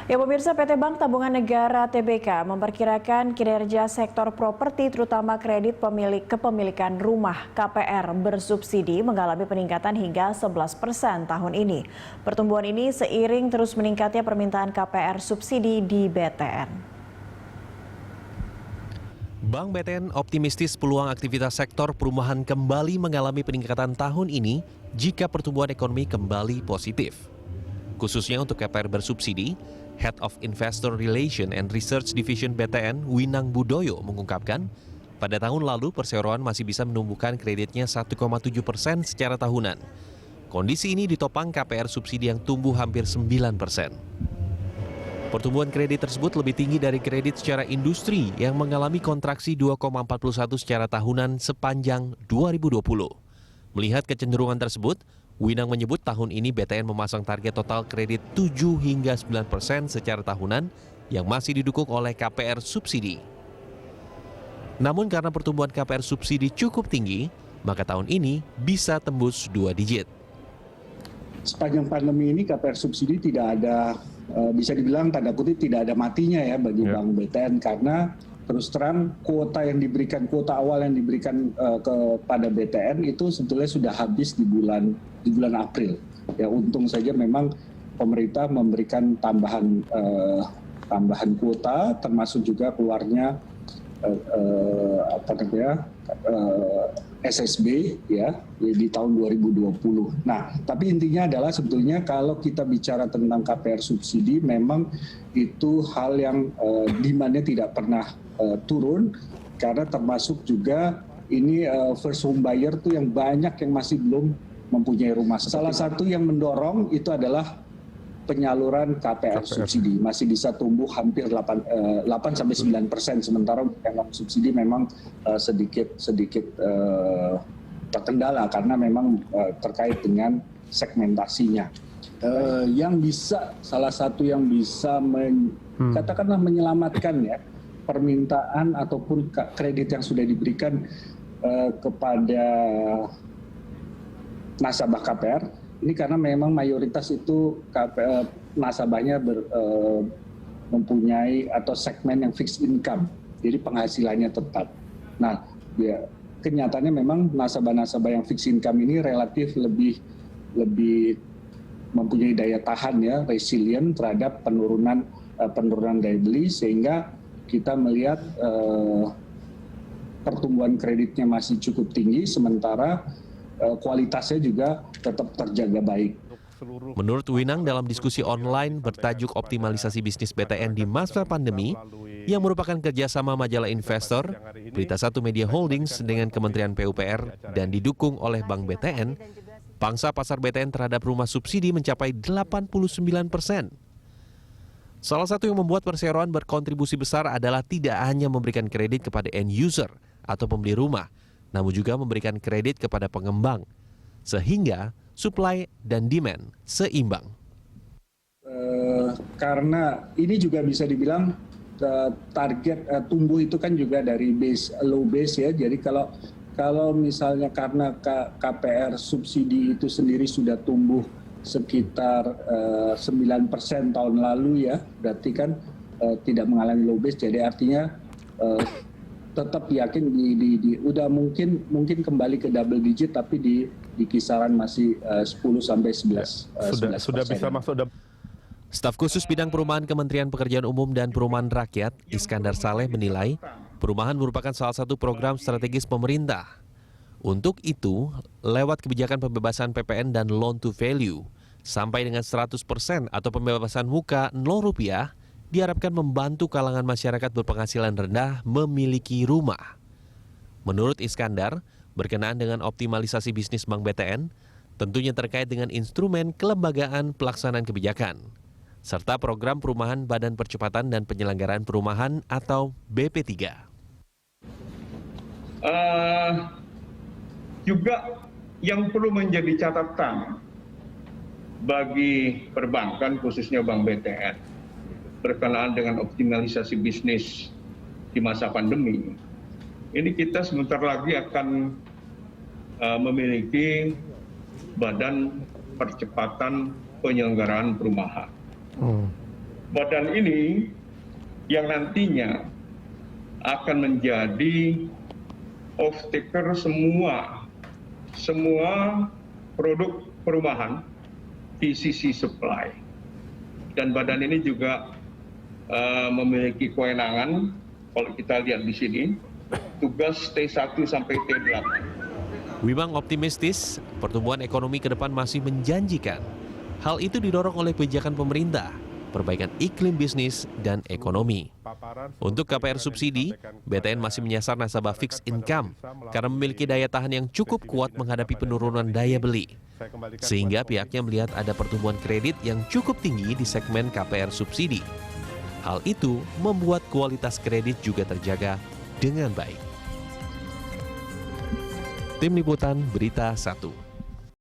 Ya pemirsa, PT Bank Tabungan Negara TBK memperkirakan kinerja sektor properti terutama kredit kepemilikan rumah KPR bersubsidi mengalami peningkatan hingga 11% tahun ini. Pertumbuhan ini seiring terus meningkatnya permintaan KPR subsidi di BTN. Bank BTN optimistis peluang aktivitas sektor perumahan kembali mengalami peningkatan tahun ini jika pertumbuhan ekonomi kembali positif. Khususnya untuk KPR bersubsidi, Head of Investor Relation and Research Division BTN, Winang Budoyo, mengungkapkan, pada tahun lalu perseroan masih bisa menumbuhkan kreditnya 1,7% secara tahunan. Kondisi ini ditopang KPR subsidi yang tumbuh hampir 9%. Pertumbuhan kredit tersebut lebih tinggi dari kredit secara industri yang mengalami kontraksi 2,41 secara tahunan sepanjang 2020. Melihat kecenderungan tersebut, Winang menyebut tahun ini BTN memasang target total kredit 7 hingga 9% secara tahunan yang masih didukung oleh KPR subsidi. Namun karena pertumbuhan KPR subsidi cukup tinggi, maka tahun ini bisa tembus 2 digit. Sepanjang pandemi ini KPR subsidi tidak ada, bisa dibilang tanda kutip tidak ada matinya ya bagi Bank BTN, karena terus terang kuota awal yang diberikan kepada BTN itu sebetulnya sudah habis di bulan April. Ya untung saja memang pemerintah memberikan tambahan kuota, termasuk juga keluarnya SSB ya di tahun 2020. Nah, tapi intinya adalah sebetulnya kalau kita bicara tentang KPR subsidi, memang itu hal yang demand-nya tidak pernah turun, karena termasuk juga ini first home buyer tuh yang banyak yang masih belum mempunyai rumah. Salah satu yang mendorong itu adalah penyaluran KPR subsidi masih bisa tumbuh hampir 8-9%, sementara yang non subsidi memang sedikit terkendala karena memang terkait dengan segmentasinya. Salah satu yang bisa katakanlah menyelamatkan ya permintaan ataupun kredit yang sudah diberikan kepada nasabah KPR ini, karena memang mayoritas itu nasabahnya mempunyai atau segmen yang fixed income, jadi penghasilannya tetap. Nah, ya kenyataannya memang nasabah-nasabah yang fixed income ini relatif lebih mempunyai daya tahan ya, resilient terhadap penurunan daya beli, sehingga kita melihat pertumbuhan kreditnya masih cukup tinggi, sementara kualitasnya juga tetap terjaga baik. Menurut Winang, dalam diskusi online bertajuk optimalisasi bisnis BTN di masa pandemi, yang merupakan kerjasama majalah Investor, Berita Satu Media Holdings dengan Kementerian PUPR dan didukung oleh Bank BTN, pangsa pasar BTN terhadap rumah subsidi mencapai 89%. Salah satu yang membuat perseroan berkontribusi besar adalah tidak hanya memberikan kredit kepada end user atau pembeli rumah, namun juga memberikan kredit kepada pengembang, sehingga supply dan demand seimbang. Karena ini juga bisa dibilang target tumbuh itu kan juga dari low base ya, jadi kalau misalnya karena KPR subsidi itu sendiri sudah tumbuh sekitar 9% tahun lalu ya, berarti kan tidak mengalami low base, jadi artinya tetap yakin udah mungkin kembali ke double digit, tapi di kisaran masih 10-11%. Sudah bisa masuk. Staf khusus bidang perumahan Kementerian Pekerjaan Umum dan Perumahan Rakyat, Iskandar Saleh, menilai perumahan merupakan salah satu program strategis pemerintah. Untuk itu, lewat kebijakan pembebasan PPN dan loan to value sampai dengan 100% atau pembebasan muka Rp0, diharapkan membantu kalangan masyarakat berpenghasilan rendah memiliki rumah. Menurut Iskandar, berkenaan dengan optimalisasi bisnis Bank BTN, tentunya terkait dengan instrumen kelembagaan pelaksanaan kebijakan, serta program perumahan Badan Percepatan dan Penyelenggaraan Perumahan atau BP3. Juga yang perlu menjadi catatan bagi perbankan, khususnya Bank BTN, berkenaan dengan optimalisasi bisnis di masa pandemi, ini kita sebentar lagi akan memiliki Badan Percepatan Penyelenggaraan Perumahan. badan ini yang nantinya akan menjadi off-taker semua produk perumahan di sisi supply. Dan badan ini juga memiliki kewenangan, kalau kita lihat di sini, tugas T1 sampai T8. Wimang optimistis pertumbuhan ekonomi ke depan masih menjanjikan. Hal itu didorong oleh kebijakan pemerintah, perbaikan iklim bisnis dan ekonomi. Untuk KPR subsidi, BTN masih menyasar nasabah fixed income karena memiliki daya tahan yang cukup kuat menghadapi penurunan daya beli. Sehingga pihaknya melihat ada pertumbuhan kredit yang cukup tinggi di segmen KPR subsidi. Hal itu membuat kualitas kredit juga terjaga dengan baik. Tim Liputan Berita 1.